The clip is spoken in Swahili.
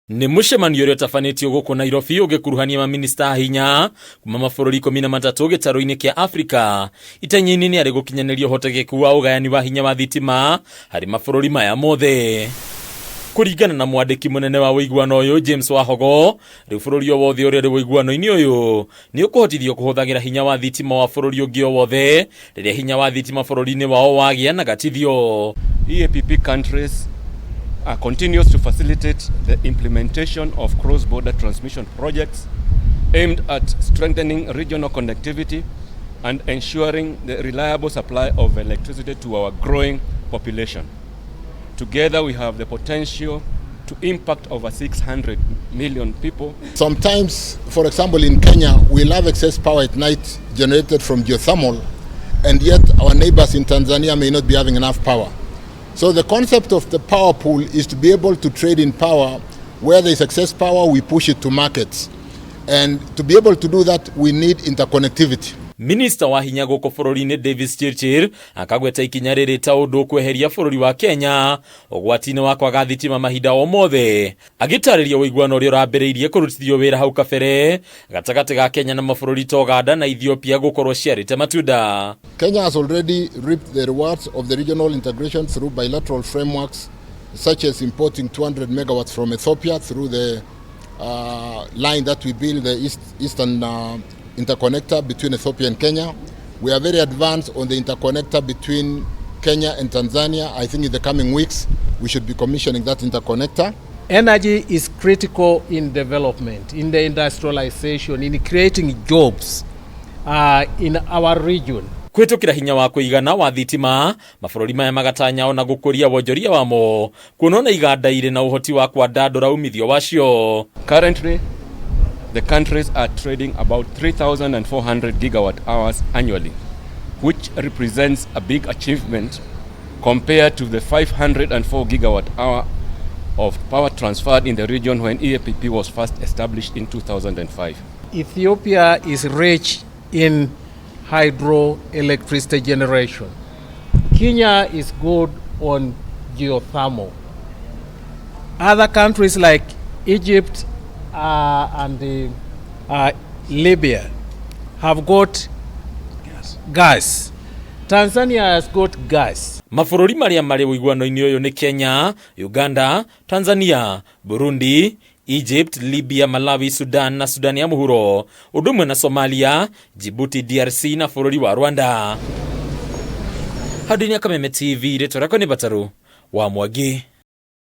Ni mushemanio uria tafanitio guku Nairobi ugikuruhania maminista hinya kuma mabũrũri 13 gĩtarũ-inĩ kĩa Afrika. Itanya-inĩ nĩ arĩ gũkinyanĩria ũhotekeku wa ũgayani wa hinya wa thitima harĩ mabũrũri maya mothe. Kũringana na mwandĩki mũnene wa WIGUANO ũyũ James Wahogo, rĩu bũrũri o wothe ũrĩa ũrĩ WIGUANO-inĩ ũyũ nĩ ũkũhotithio kũhũthagĩra hinya wa thitima wa bũrũri ũngĩ o wothe rĩrĩa hinya wa thitima bũrũri-inĩ wao wagĩa na gatithio. EAPP countries continues to facilitate the implementation of cross-border transmission projects aimed at strengthening regional connectivity and ensuring the reliable supply of electricity to our growing population. Together we have the potential to impact over 600 million people. Sometimes, for example, in Kenya, we'll have excess power at night generated from geothermal, and yet our neighbors in Tanzania may not be having enough power. So the concept of the power pool is to be able to trade in power. Where there is excess power, we push it to markets. And to be able to do that, we need interconnectivity. Minister wa hinya gũkũ bũrũri-inĩ Davis Chirchir akagweta ikinya rĩrĩ ta ũndũ kweheria bũrũri wa Kenya ũgwati-inĩ wa kwaga thitima mahinda o mothe, agĩtarĩria WIGUANO ũrĩa ũrambĩrĩirie kũrutithio wĩra hau kabere gatagatĩ ga Kenya na mabũrũri ta Uganda na Ethiopia gũkorwo ciarĩte matunda. Kenya has already reaped the rewards of the regional integration through bilateral frameworks such as importing 200 megawatts from Ethiopia through the line that we build, the eastern interconnector between Ethiopia and Kenya. We are very advanced on the interconnector between Kenya and Tanzania. I think in the coming weeks we should be commissioning that interconnector. Energy is critical in development, in the industrialization, in creating jobs in our region. Kuhitukira hinya wa kuigana wa thitima mabũrũri maya magatanya ona gũkũria wonjoria wamo kuonona iganda irĩ na ũhoti wa kwandandũra umithio wacio. Currently, the countries are trading about 3,400 gigawatt hours annually, which represents a big achievement compared to the 504 gigawatt hour of power transferred in the region when EAPP was first established in 2005. Ethiopia is rich in hydroelectricity generation. Kenya is good on geothermal. Other countries like Egypt and Libya have got gas. Tanzania has got gas. Mabũrũri marĩa marĩ WIGUANO-inĩ ũyũ nĩ Kenya, Uganda, Tanzania, Burundi, Egypt, Libya, Malawi, Sudan na Sudan ya mũhuro, ũndũ ũmwe na Somalia, Djibouti, DRC na bũrũri wa Rwanda. Hadini ya Kameme TV, rĩtwa rĩakwa nĩ Bataru wa Mwagi.